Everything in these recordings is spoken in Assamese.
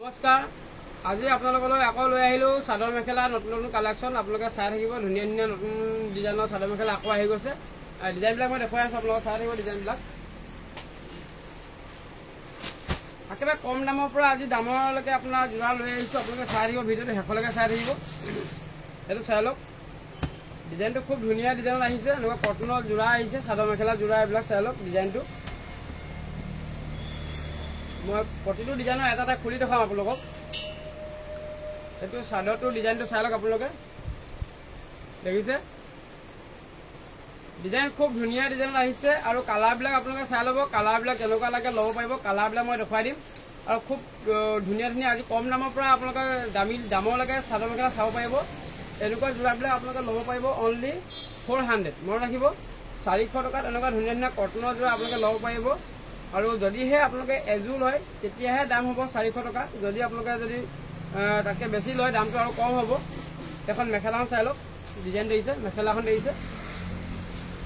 নমস্কাৰ আজি আপোনালোকলৈ আকৌ লৈ আহিলো চাদৰ মেখেলা নতুন নতুন কালেকশ্যন আপোনালোকে চাই থাকিব ধুনীয়া ধুনীয়া নতুন ডিজাইনৰ চাদৰ মেখেলা আকৌ আহি গৈছে ডিজাইনবিলাক মই দেখুৱাই আছো আপোনালোকে চাই থাকিব ডিজাইনবিলাক একেবাৰে কম দামৰ পৰা আজি দামলৈকে আপোনাৰ যোৰা লৈ আহিছো আপোনালোকে চাই থাকিব ভিডিঅ'টো শেষলৈকে চাই থাকিব এইটো চাই লওক ডিজাইনটো খুব ধুনীয়া ডিজাইন আহিছে এনেকুৱা কটনৰ যোৰা আহিছে চাদৰ মেখেলা যোৰা এইবিলাক চাই লওক ডিজাইনটো মই প্ৰতিটো ডিজাইনৰ এটা এটা খুলি দেখাম আপোনালোকক এইটো চাদৰটো ডিজাইনটো চাই লওক আপোনালোকে দেখিছে ডিজাইন খুব ধুনীয়া ডিজাইন আহিছে আৰু কালাৰবিলাক আপোনালোকে চাই ল'ব কালাৰবিলাক যেনেকুৱা লাগে ল'ব পাৰিব কালাৰবিলাক মই দেখুৱাই দিম আৰু খুব ধুনীয়া ধুনীয়া আজি কম দামৰ পৰা আপোনালোকে দামলৈকে চাদৰ মেখেলা চাব পাৰিব এনেকুৱা যোৰাবিলাক আপোনালোকে ল'ব পাৰিব অনলি 400 মনত ৰাখিব 400 টকাত এনেকুৱা ধুনীয়া ধুনীয়া কটনৰ যোৰা আপোনালোকে ল'ব পাৰিব আৰু যদিহে আপোনালোকে এযোৰ লয় তেতিয়াহে দাম হ'ব 400 টকা যদি আপোনালোকে যদি তাকে বেছি লয় দামটো আৰু কম হ'ব এখন মেখেলাখন চাই লওক ডিজাইন দিছে মেখেলাখন দিছে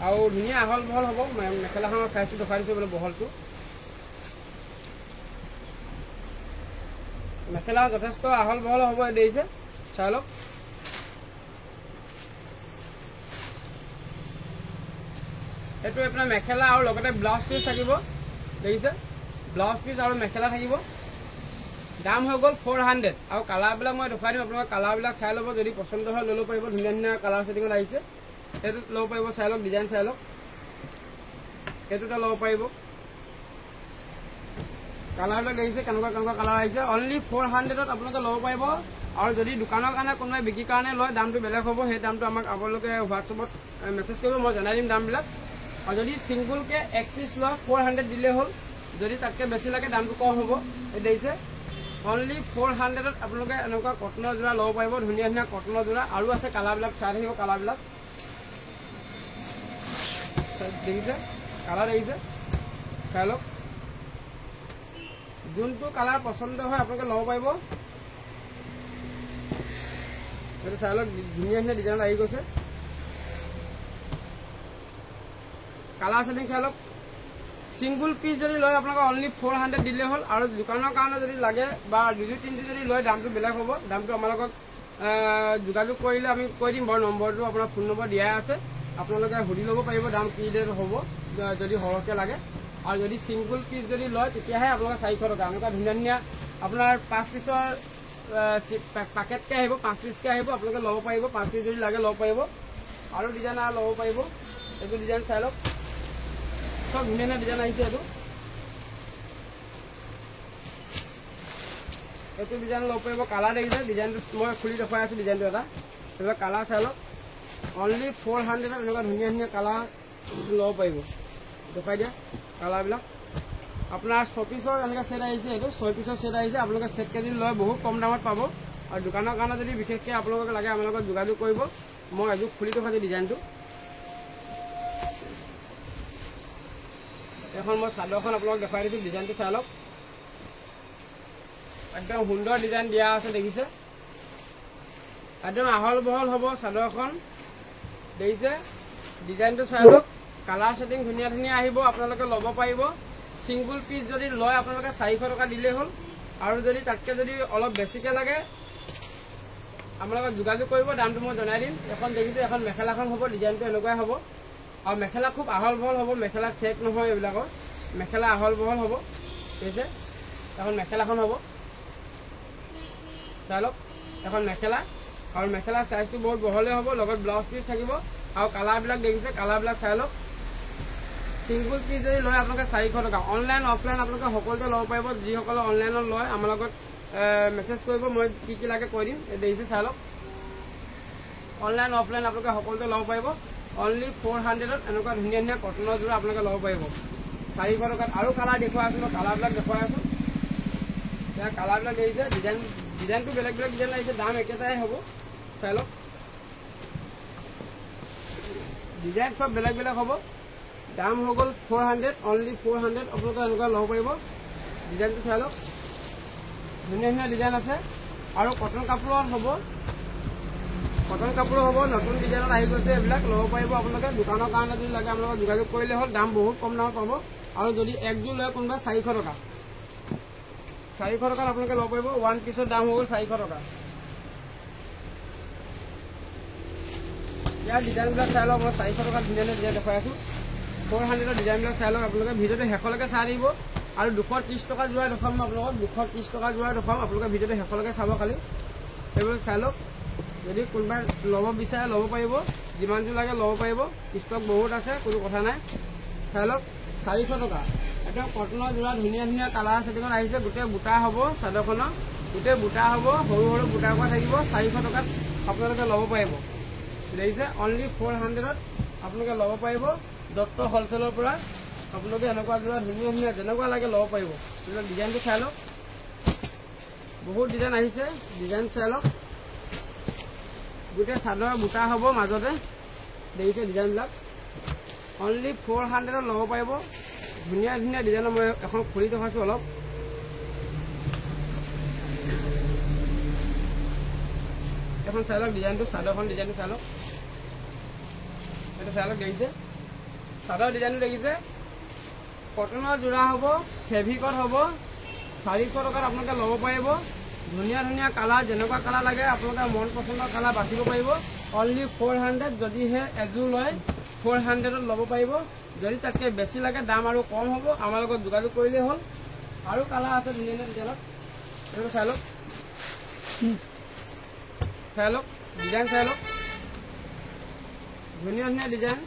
আৰু ধুনীয়া আহল বহল হ'ব মেখেলাখনৰ চাইজটো দেখুৱাই দিছোঁ বোলে বহলটো মেখেলা যথেষ্ট আহল বহল হ'ব দিছে চাই লওক এইটো আপোনাৰ মেখেলা আৰু লগতে ব্লাউজ পিচ থাকিব দেখিছে ব্লাউজ পিচ আৰু মেখেলা থাকিব দাম হৈ গ'ল 400 আৰু কালাৰবিলাক মই দেখুৱাই দিম আপোনালোকে কালাৰবিলাক চাই ল'ব যদি পচন্দ হয় লৈ ল'ব পাৰিব ধুনীয়া ধুনীয়া কালাৰ ছেটিঙত আহিছে এইটোত ল'ব পাৰিব চাই লওক ডিজাইন চাই লওক এইটোতে ল'ব পাৰিব কালাৰবিলাক দেখিছে কেনেকুৱা কেনেকুৱা কালাৰ আহিছে অনলি 400ত আপোনালোকে ল'ব পাৰিব আৰু যদি দোকানৰ কাৰণে কোনোবাই বিক্ৰীৰ কাৰণে লয় দামটো বেলেগ হ'ব সেই দামটো আমাক আপোনালোকে হোৱাটছএপত মেছেজ কৰিব মই জনাই দিম দামবিলাক আৰু যদি চিংগুলকৈ 1 পিচ লয় 400 দিলেই হ'ল যদি তাতকৈ বেছি লাগে দামটো কম হ'ব এই দেখিছে অনলি 400ত আপোনালোকে এনেকুৱা কটনৰ যোৰা ল'ব পাৰিব ধুনীয়া ধুনীয়া কটনৰ যোৰা আৰু আছে কালাৰবিলাক চাই থাকিব কালাৰবিলাক দেখিছে কালাৰ দেখিছে চাই লওক যোনটো কালাৰ পচন্দ হয় আপোনালোকে ল'ব পাৰিব এইটো চাই লওক ধুনীয়া ধুনীয়া ডিজাইনত আহি গৈছে কালাৰ ছেটিং চাই লওক চিংগুল পিচ যদি লয় আপোনালোকে অনলি 400 দিলেই হ'ল আৰু দোকানৰ কাৰণে যদি লাগে বা দুযোৰ তিনিযোৰ যদি লয় দামটো বেলেগ হ'ব দামটো আমাৰ লগত যোগাযোগ কৰিলে আমি কৈ দিম বাৰু নম্বৰটো আপোনাৰ ফোন নম্বৰ দিয়াই আছে আপোনালোকে সুধি ল'ব পাৰিব দাম কি ৰেট হ'ব যদি সৰহকৈ লাগে আৰু যদি চিংগুল পিচ যদি লয় তেতিয়াহে আপোনালোকে 400 টকা এনেকুৱা ধুনীয়া ধুনীয়া আপোনাৰ 5 পিচৰ পেকেটকৈ আহিব 5 পিচকৈ আহিব আপোনালোকে ল'ব পাৰিব 5 পিচ যদি লাগে ল'ব পাৰিব আৰু ডিজাইন ল'ব পাৰিব এইটো ডিজাইন চাই লওক সব ধুনীয়া ধুনীয়া ডিজাইন আহিছে এইটো ডিজাইন ল'ব পাৰিব কালাৰ দেখিছে ডিজাইনটো মই খুলি দেখুৱাই আছোঁ ডিজাইনটো এটা এইবিলাক কালাৰ চাই লওক অনলি 400 এনেকুৱা ধুনীয়া ধুনীয়া কালাৰ ল'ব পাৰিব দেখুৱাই দিয়া কালাৰবিলাক আপোনাৰ 6 পিচৰ এনেকৈ ছেট আহিছে এইটো 6 পিচৰ ছেট আহিছে আপোনালোকে ছেট কেজি লয় বহুত কম দামত পাব আৰু দোকানৰ কাৰণে যদি বিশেষকৈ আপোনালোকক লাগে আমাৰ লগত যোগাযোগ কৰিব মই এযোৰ খুলি দেখুৱাইছোঁ ডিজাইনটো এখন মই চাদৰখন আপোনালোকক দেখুৱাই দিছোঁ ডিজাইনটো চাই লওক একদম সুন্দৰ ডিজাইন দিয়া আছে দেখিছে একদম আহল বহল হ'ব চাদৰখন দেখিছে ডিজাইনটো চাই লওক কালাৰ ছেটিং ধুনীয়া ধুনীয়া আহিব আপোনালোকে ল'ব পাৰিব চিংগুল পিচ যদি লয় আপোনালোকে 400 টকা দিলেই হ'ল আৰু যদি তাতকৈ যদি অলপ বেছিকৈ লাগে আমাৰ লগত যোগাযোগ কৰিব দামটো মই জনাই দিম এখন দেখিছে এখন মেখেলাখন হ'ব ডিজাইনটো এনেকুৱাই হ'ব আৰু মেখেলা খুব আহল বহল হ'ব মেখেলা চেক নহয় এইবিলাকৰ মেখেলা আহল বহল হ'ব দেখিছে এখন মেখেলাখন হ'ব চাই লওক এখন মেখেলা আৰু মেখেলা চাইজটো বহুত বহলেই হ'ব লগত ব্লাউজ পিচ থাকিব আৰু কালাৰবিলাক দেখিছে কালাৰবিলাক চাই লওক চিংগুল পিচ যদি লয় আপোনালোকে 400 টকা অনলাইন অফলাইন আপোনালোকে সকলোতে ল'ব পাৰিব যিসকলে অনলাইনত লয় আমাৰ লগত মেছেজ কৰিব মই কি কি লাগে কৈ দিম দেখিছে চাই লওক অনলাইন অফলাইন আপোনালোকে সকলোতে ল'ব পাৰিব অনলি 400ত এনেকুৱা ধুনীয়া ধুনীয়া কটনৰ যোৰা আপোনালোকে ল'ব পাৰিব 400 টকাত আৰু কালাৰ দেখুৱাই আছোঁ মই কালাৰবিলাক দেখুৱাই আছোঁ এতিয়া কালাৰবিলাক দেখিছে ডিজাইনটো বেলেগ বেলেগ ডিজাইন আহিছে দাম একেটাই হ'ব চাই লওক ডিজাইন চব বেলেগ বেলেগ হ'ব দাম হৈ গ'ল 400 অনলি 400 আপোনালোকে এনেকুৱা ল'ব পাৰিব ডিজাইনটো চাই লওক ধুনীয়া ধুনীয়া ডিজাইন আছে আৰু কটন কাপোৰত হ'ব নতুন ডিজাইনত আহি গৈছে এইবিলাক ল'ব পাৰিব আপোনালোকে দোকানৰ কাৰণে যদি লাগে আপোনালোকে যোগাযোগ কৰিলে হ'ল দাম বহুত কম দামত পাব আৰু যদি একযোৰ লয় কোনোবা 400 টকা 400 টকাত আপোনালোকে ল'ব পাৰিব। ওৱান পিছৰ দাম হৈ গ'ল 400 টকা। ইয়াৰ ডিজাইনবিলাক চাই লওক। মই 400 টকাত ধুনীয়া ডিজাইন দেখাই আছোঁ। 400ৰ ডিজাইনবিলাক চাই লওক আপোনালোকে। ভিডিঅ'টো শেষলৈকে চাই দিব। আৰু 230 টকা যোৰা দেখাম মই আপোনালোকক। 230 টকা যোৰা দেখাম আপোনালোকে। ভিডিঅ'টো শেষলৈকে চাব খালি। এইবিলাক চাই লওক। যদি কোনোবাই ল'ব বিচাৰে ল'ব পাৰিব। যিমানযোৰ লাগে ল'ব পাৰিব। ষ্টক বহুত আছে, কোনো কথা নাই। চাই লওক 400 টকা। একদম কটনৰ যোৰা ধুনীয়া ধুনীয়া কালাৰ ছেটিঙত আহিছে। গোটেই বুটা হ'ব চাদৰখনৰ। গোটেই বুটা হ'ব, সৰু সৰু বুটা কৰা থাকিব। 400 টকাত আপোনালোকে ল'ব পাৰিব। দেখিছে, অনলি 400ত আপোনালোকে ল'ব পাৰিব। দত্ত হ'লচেলৰ পৰা আপোনালোকে এনেকুৱা যোৰা ধুনীয়া ধুনীয়া যেনেকুৱা লাগে ল'ব পাৰিব। ডিজাইনটো চাই লওক। বহুত ডিজাইন আহিছে, ডিজাইন চাই লওক। গোটেই চাদৰ বুটা হ'ব মাজতে। দেখিছে ডিজাইনবিলাক। অনলি 400ত ল'ব পাৰিব। ধুনীয়া ধুনীয়া ডিজাইনৰ মই এখন খুলি দেখাইছোঁ অলপ। এখন চাই লওক ডিজাইনটো, চাদৰখন ডিজাইনটো চাই লওক। এইটো চাই লওক। দেখিছে চাদৰ ডিজাইনটো দেখিছে। কটনৰ যোৰা হ'ব, ফেব্ৰিকত হ'ব। 400 টকাত আপোনালোকে ল'ব পাৰিব। ধুনীয়া ধুনীয়া কালাৰ, যেনেকুৱা কালাৰ লাগে আপোনালোকে মন পচন্দৰ কালাৰ বাচিব পাৰিব। অনলি 400। যদিহে এযোৰ লয় 400ত ল'ব পাৰিব। যদি তাতকৈ বেছি লাগে দাম আৰু কম হ'ব। আমাৰ লগত যোগাযোগ কৰিলেই হ'ল। আৰু কালাৰ আছে ধুনীয়া ধুনীয়া ডিজাইনত। এইটো চাই লওক। চাই লওক ডিজাইন চাই লওক। ধুনীয়া ধুনীয়া ডিজাইন।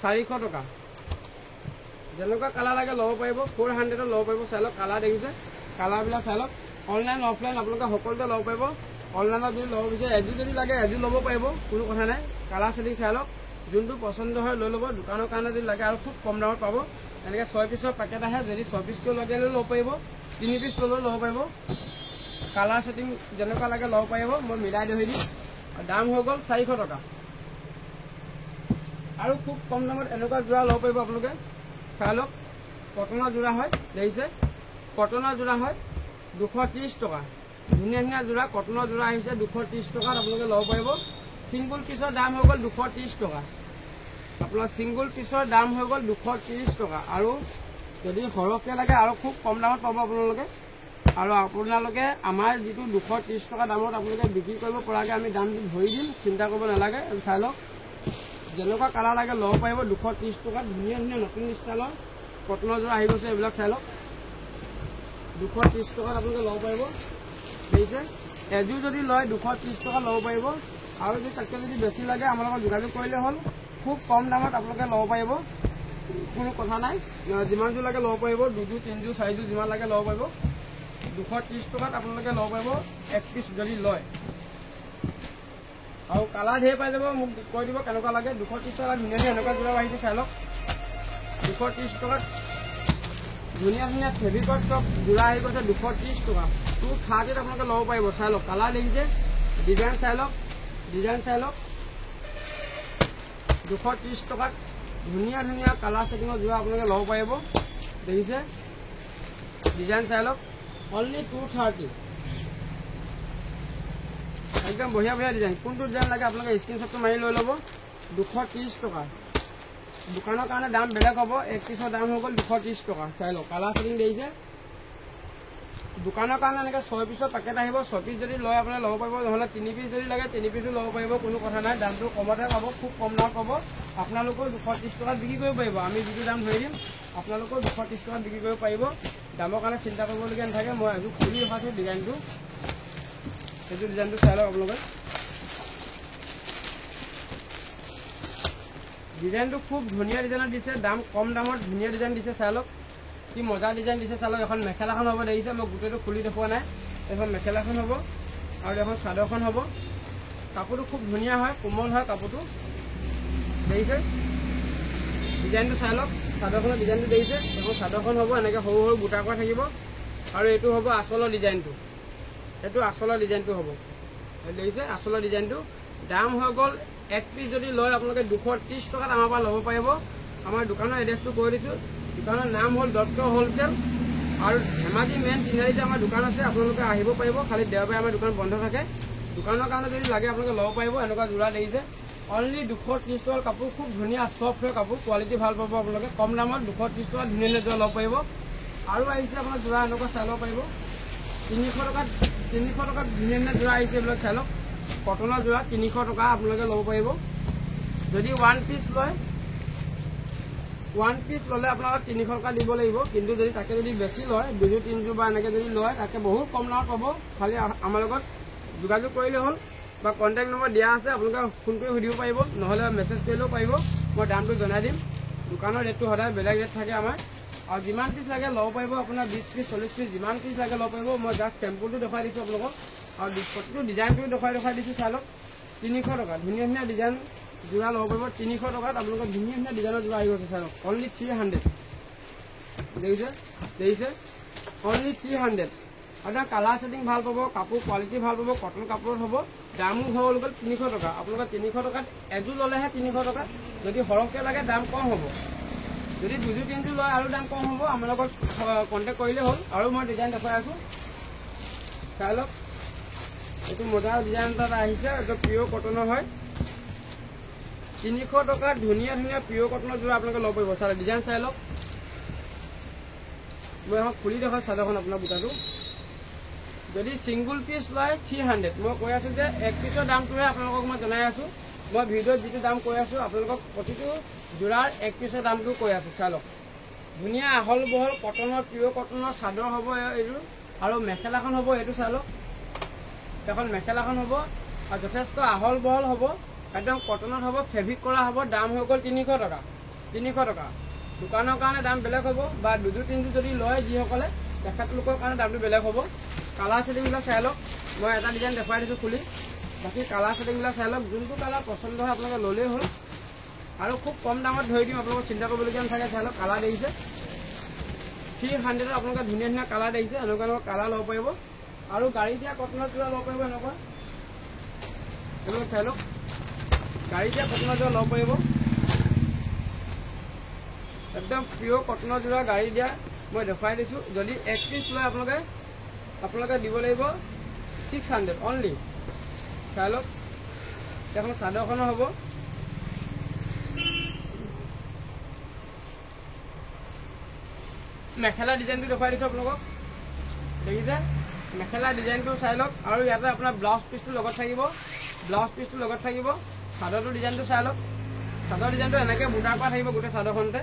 400 টকা। যেনেকুৱা কালাৰ লাগে ল'ব পাৰিব। 400ত ল'ব পাৰিব। চাই লওক কালাৰ দেখিছে। কালাৰবিলাক চাই লওক। অনলাইন অফলাইন আপোনালোকে সকলোতে ল'ব পাৰিব। অনলাইনত যদি ল'ব বিচাৰে এযোৰ যদি লাগে এযোৰ ল'ব পাৰিব, কোনো কথা নাই। কালাৰ ছেটিং চাই লওক। যোনটো পচন্দ হয় লৈ ল'ব। দোকানৰ কাৰণে যদি লাগে আৰু খুব কম দামত পাব। এনেকৈ 6 পিছৰ পেকেট আহে। যদি 6 পিছকৈ লাগে ল'ব পাৰিব। 3 পিছ ল'লেও ল'ব পাৰিব। কালাৰ ছেটিং যেনেকুৱা লাগে ল'ব পাৰিব। মই মিলাই ধৰি দিম। দাম হৈ গ'ল 400 টকা। আৰু খুব কম দামত এনেকুৱা যোৰা ল'ব পাৰিব আপোনালোকে। চাই লওক কটনৰ যোৰা হয়। দেখিছে কটনৰ যোৰা হয়। 230 টকা। ধুনীয়া ধুনীয়া যোৰা কটনৰ যোৰা আহিছে। 230 টকাত আপোনালোকে ল'ব পাৰিব। ছিংগুল পিছৰ দাম হৈ গ'ল 230 টকা। আপোনাৰ ছিংগুল পিছৰ দাম হৈ গ'ল 230 টকা। আৰু যদি সৰহকৈ লাগে আৰু খুব কম দামত পাব আপোনালোকে। আৰু আপোনালোকে আমাৰ যিটো 230 টকা দামত আপোনালোকে বিক্ৰী কৰিব পৰাকৈ আমি দামটো ধৰি দিম। চিন্তা কৰিব নালাগে। চাই লওক যেনেকুৱা কালাৰ লাগে ল'ব পাৰিব। 230 টকাত ধুনীয়া ধুনীয়া নতুন ষ্টাইলৰ কটনৰ যোৰা আহি গৈছে। এইবিলাক চাই লওক। 230 টকাত আপোনালোকে ল'ব পাৰিব। দেখিছে এযোৰ যদি লয় 230 টকা ল'ব পাৰিব। আৰু যদি তাতকৈ যদি বেছি লাগে আমাৰ লগত যোগাযোগ কৰিলে হ'ল। খুব কম দামত আপোনালোকে ল'ব পাৰিব। কোনো কথা নাই। যিমানযোৰ লাগে ল'ব পাৰিব। 2যোৰ 3যোৰ 4যোৰ যিমান লাগে ল'ব পাৰিব। 230 টকাত আপোনালোকে ল'ব পাৰিব 1 পিছ যদি লয়। আৰু কালাৰ ঢেৰ পাই যাব। মোক কৈ দিব কেনেকুৱা লাগে। 230 টকাত ধুনীয়া ধুনীয়া এনেকুৱা যোৰা আহিছে। চাই লওক 230 টকাত ধুনীয়া ধুনীয়া ফেব্ৰিকত চব যোৰা আহি গৈছে। 230 টকা। 230ত আপোনালোকে ল'ব পাৰিব। চাই লওক কালাৰ দেখিছে। ডিজাইন চাই লওক। ডিজাইন চাই লওক। 230 টকাত ধুনীয়া ধুনীয়া কালাৰ ছেটিঙৰ যোৰা আপোনালোকে ল'ব পাৰিব। দেখিছে ডিজাইন চাই লওক। অনলি 230। একদম বঢ়িয়া বঢ়িয়া ডিজাইন। কোনটো ডিজাইন লাগে আপোনালোকে স্ক্ৰীনশ্বটটো মাৰি লৈ ল'ব। 230 টকা। দোকানৰ কাৰণে দাম বেলেগ হ'ব। 1 পিছৰ দাম হৈ গ'ল 230 টকা। চাই লওক কালাৰ ছেটিং দেখিছে। দোকানৰ কাৰণে এনেকৈ 6 পিছৰ পেকেট আহিব। 6 পিছ যদি লয় আপোনালোকে ল'ব পাৰিব। নহ'লে 3 পিছ যদি লাগে 3 পিছো ল'ব পাৰিব। কোনো কথা নাই। দামটো কমতে পাব। খুব কম দামত পাব। আপোনালোকেও 230 টকাত বিক্ৰী কৰিব পাৰিব। আমি যিটো দাম ধৰি দিম আপোনালোকেও 230 টকাত বিক্ৰী কৰিব পাৰিব। দামৰ কাৰণে চিন্তা কৰিবলগীয়া নাথাকে। মই এযোৰ খুলি দেখাইছোঁ ডিজাইনটো। সেইটো ডিজাইনটো চাই লওক আপোনালোকে। ডিজাইনটো খুব ধুনীয়া ডিজাইনত দিছে। দাম কম দামত ধুনীয়া ডিজাইন দিছে। চাই লওক কি মজা ডিজাইন দিছে। চাই লওক এখন মেখেলাখন হ'ব। দেখিছে মই গোটেইটো খুলি দেখুওৱা নাই। এখন মেখেলাখন হ'ব আৰু এখন চাদৰখন হ'ব। কাপোৰটো খুব ধুনীয়া হয়, কোমল হয় কাপোৰটো। দেখিছে ডিজাইনটো চাই লওক। চাদৰখনৰ ডিজাইনটো দেখিছে। এখন চাদৰখন হ'ব এনেকৈ সৰু সৰু বুটা কৰা থাকিব। আৰু এইটো হ'ব আচলৰ ডিজাইনটো। এইটো আচলৰ ডিজাইনটো হ'ব। দেখিছে আচলৰ ডিজাইনটো। দাম হৈ গ'ল 1 পিছ যদি লয় আপোনালোকে 230 টকাত আমাৰ পৰা ল'ব পাৰিব। আমাৰ দোকানৰ এড্ৰেছটো কৈ দিছোঁ। দোকানৰ নাম হ'ল দত্ত হ'লচেল। আৰু ধেমাজি মেইন তিনিআলিতে আমাৰ দোকান আছে। আপোনালোকে আহিব পাৰিব। খালি দেওবাৰে আমাৰ দোকান বন্ধ থাকে। দোকানৰ কাৰণে যদি লাগে আপোনালোকে ল'ব পাৰিব। এনেকুৱা যোৰা দেখিছে। অনলি 230 টকাৰ কাপোৰ। খুব ধুনীয়া চফ্ট হয় কাপোৰ। কোৱালিটি ভাল পাব আপোনালোকে। কম দামত 230 টকাত ধুনীয়া ধুনীয়া যোৰা ল'ব পাৰিব। আৰু আহিছে আপোনাৰ যোৰা এনেকুৱা চাই ল'ব পাৰিব। 300 টকাত ধুনীয়া যোৰা আহিছে এইবিলাক চাই লওক কটনৰ যোৰা 300 টকা আপোনালোকে ল'ব পাৰিব যদি 1 পিচ লয় 1 পিচ ল'লে আপোনালোকে 300 টকা দিব লাগিব কিন্তু যদি তাকে যদি বেছি লয় 2-3 বা এনেকৈ যদি লয় তাকে বহুত কম দামত পাব খালি আমাৰ লগত যোগাযোগ কৰিলে হ'ল বা কণ্টেক্ট নম্বৰ দিয়া আছে আপোনালোকে ফোন কৰি সুধিব পাৰিব নহ'লে মেছেজ কৰিলেও পাৰিব মই দামটো জনাই দিম দোকানৰ ৰেটটো সদায় বেলেগ ৰেট থাকে আমাৰ আৰু যিমান পিচ লাগে ল'ব পাৰিব আপোনাৰ 20 পিচ 40 পিচ যিমান পিচ লাগে ল'ব পাৰিব মই জাষ্ট চেম্পুলটো দেখুৱাই দিছোঁ আপোনালোকক আৰু প্ৰতিটো ডিজাইনটো দেখুৱাই দিছোঁ চাই লওক 300 টকা ধুনীয়া ডিজাইন যোৰা ল'ব পাৰিব 300 টকাত আপোনালোকৰ ধুনীয়া ডিজাইনৰ যোৰা আহি গৈছে চাই লওক অনলি 300 দেখিছে অনলি 300 আপোনাৰ কালাৰ ছেটিং ভাল পাব কাপোৰ কোৱালিটি ভাল পাব কটন কাপোৰত হ'ব দামো হৈ গ'ল 300 টকা আপোনালোকে 300 টকাত এযোৰ ল'লেহে 300 টকা যদি সৰহকৈ লাগে দাম কম হ'ব যদি 2-3 লয় আৰু দাম কম হ'ব আমাৰ লগত কণ্টেক্ট কৰিলে হ'ল আৰু মই ডিজাইন দেখুৱাই আছোঁ চাই লওক এইটো মজা ডিজাইন এটা আহিছে এইটো পিয়'ৰ কটনৰ হয় 300 টকাত ধুনীয়া পিয়'ৰ কটনৰ যোৰা আপোনালোকে ল'ব পাৰিব চাই ডিজাইন চাই লওক মই এখন খুলি দেখুৱাওঁ চাদৰখন আপোনাৰ বুটাটো যদি ছিংগুল পিচ লয় 300 মই কৈ আছোঁ যে 1 পিচৰ দামটোহে আপোনালোকক মই জনাই আছোঁ মই ভিডিঅ'ত যিটো দাম কৈ আছোঁ আপোনালোকক প্ৰতিটো যোৰাৰ 1 পিচৰ দামটো কৈ আছোঁ চাই লওক ধুনীয়া আহল বহল কটনৰ পিয়'ৰ কটনৰ চাদৰ হ'ব এইযোৰ আৰু মেখেলাখন হ'ব এইটো চাই লওক এখন মেখেলাখন হ'ব আৰু যথেষ্ট আহল বহল হ'ব একদম কটনত হ'ব ফেব্ৰিক কৰা হ'ব দাম হৈ গ'ল 300 টকা দোকানৰ কাৰণে দাম বেলেগ হ'ব বা 2-3 যদি লয় যিসকলে তেখেতলোকৰ কাৰণে দামটো বেলেগ হ'ব কালাৰ ছেটিংবিলাক চাই লওক মই এটা ডিজাইন দেখুৱাই দিছোঁ খুলি বাকী কালাৰ ছেটিংবিলাক চাই লওক যোনটো কালাৰ পচন্দ হয় আপোনালোকে ল'লেই হ'ল আৰু খুব কম দামত ধৰি দিম আপোনালোকক চিন্তা কৰিবলগীয়া নাথাকে চাই লওক কালাৰ দেখিছে 300ত আপোনালোকে ধুনীয়া কালাৰ দেখিছে এনেকুৱা কালাৰ ল'ব পাৰিব আৰু গাড়ী দিয়া কটনৰ যোৰা ল'ব পাৰিব এনেকুৱা এইবিলাক চাই লওক গাড়ী দিয়া কটনৰ যোৰা ল'ব পাৰিব একদম পিয়'ৰ কটনৰ যোৰা গাড়ী দিয়া মই দেখুৱাই দিছোঁ যদি 1 পিচ লয় আপোনালোকে দিব লাগিব 600 অনলি চাই লওক এখন চাদৰখনৰ হ'ব মেখেলা ডিজাইনটো দেখুৱাই দিছোঁ আপোনালোকক দেখিছে মেখেলা ডিজাইনটো চাই লওক আৰু ইয়াতে আপোনাৰ ব্লাউজ পিচটো লগত থাকিব চাদৰটো ডিজাইনটো চাই লওক চাদৰ ডিজাইনটো এনেকৈ বুটা কৰা থাকিব গোটেই চাদৰখনতে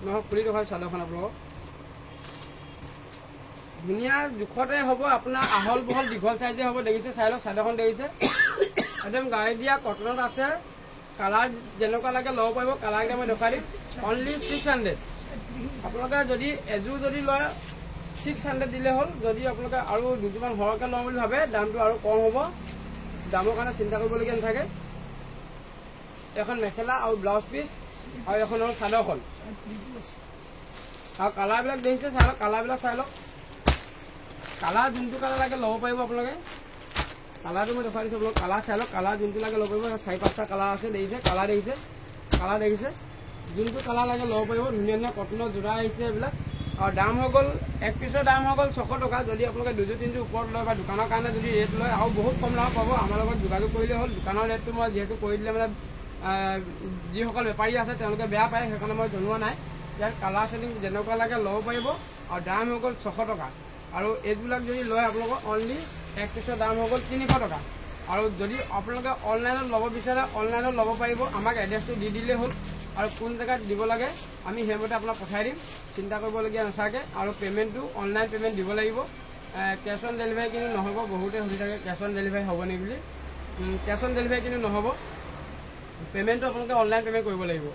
মই খুলি দেখুৱাই চাদৰখন আপোনালোকক ধুনীয়া জোখতে হ'ব আপোনাৰ আহল বহল দীঘল চাইজে হ'ব দেখিছে চাই লওক চাদৰখন দেখিছে একদম গাড়ী দিয়া কটনত আছে কালাৰ যেনেকুৱা লাগে ল'ব পাৰিব কালাৰকেইটা মই দেখুৱাই দিম অনলি 600 আপোনালোকে যদি এযোৰ যদি লয় 600 দিলে হ'ল যদি আপোনালোকে আৰু দুযোৰমান সৰহকৈ লওঁ বুলি ভাবে দামটো আৰু কম হ'ব দামৰ কাৰণে চিন্তা কৰিবলগীয়া নাথাকে এখন মেখেলা আৰু ব্লাউজ পিচ আৰু এখন হ'ল চাদৰখন আৰু কালাৰবিলাক দেখিছে চাই লওক কালাৰবিলাক চাই লওক কালাৰ যোনটো কালাৰ লাগে ল'ব পাৰিব আপোনালোকে কালাৰটো মই দেখুৱাই দিছোঁ আপোনালোক কালাৰ চাই লওক কালাৰ যোনটো লাগে ল'ব পাৰিব 4-5টা কালাৰ আছে দেখিছে কালাৰ দেখিছে যোনটো কালাৰ লাগে ল'ব পাৰিব ধুনীয়া কটনৰ যোৰা আহিছে এইবিলাক আৰু দাম হৈ গ'ল 1 পিচৰ দাম হৈ গ'ল 600 টকা যদি আপোনালোকে 2-3 ওপৰত লয় বা দোকানৰ কাৰণে যদি ৰেট লয় আৰু বহুত কম দামত পাব আমাৰ লগত যোগাযোগ কৰিলে হ'ল দোকানৰ ৰেটটো মই যিহেতু কৰি দিলে মানে যিসকল বেপাৰী আছে তেওঁলোকে বেয়া পায় সেইকাৰণে মই জনোৱা নাই ইয়াৰ কালাৰ ছেটিং যেনেকুৱা লাগে ল'ব পাৰিব আৰু দাম হৈ গ'ল 600 টকা আৰু এইবিলাক যদি লয় আপোনালোকৰ অনলি 1 পিচৰ দাম হৈ গ'ল 300 টকা আৰু যদি আপোনালোকে অনলাইনত ল'ব বিচাৰে অনলাইনত ল'ব পাৰিব আমাক এড্ৰেছটো দি দিলেই হ'ল আৰু কোন জেগাত দিব লাগে আমি সেইমতে আপোনাক পঠাই দিম চিন্তা কৰিবলগীয়া নাথাকে আৰু পে'মেণ্টটো অনলাইন পে'মেণ্ট দিব লাগিব কেছ অন ডেলিভাৰী কিন্তু নহ'ব বহুতে সুধি থাকে কেছ অন ডেলিভাৰী হ'ব নেকি বুলি কেছ অন ডেলিভাৰী কিন্তু নহ'ব পে'মেণ্টটো আপোনালোকে অনলাইন পে'মেণ্ট কৰিব লাগিব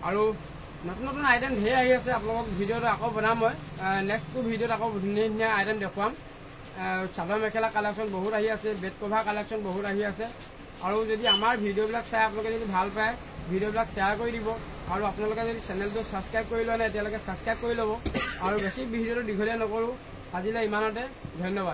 আৰু নতুন আইটেম ঢেৰ আহি আছে আপোনালোকক ভিডিঅ'টো আকৌ বনাম মই নেক্সটটো ভিডিঅ'ত আকৌ ধুনীয়া আইটেম দেখুৱাম চাদৰ মেখেলা কালেকশ্যন বহুত আহি আছে বেড কভাৰ কালেকশ্যন বহুত আহি আছে আৰু যদি আমাৰ ভিডিঅ'বিলাক চাই আপোনালোকে যদি ভাল পায় ভিডিঅ'বিলাক শ্বেয়াৰ কৰি দিব আৰু আপোনালোকে যদি চেনেলটো ছাবস্ক্ৰাইব কৰি লোৱা নাই এতিয়ালৈকে ছাবস্ক্ৰাইব কৰি ল'ব আৰু বেছি ভিডিঅ'টো দীঘলীয়া নকৰোঁ আজিলৈ ইমানতে ধন্যবাদ।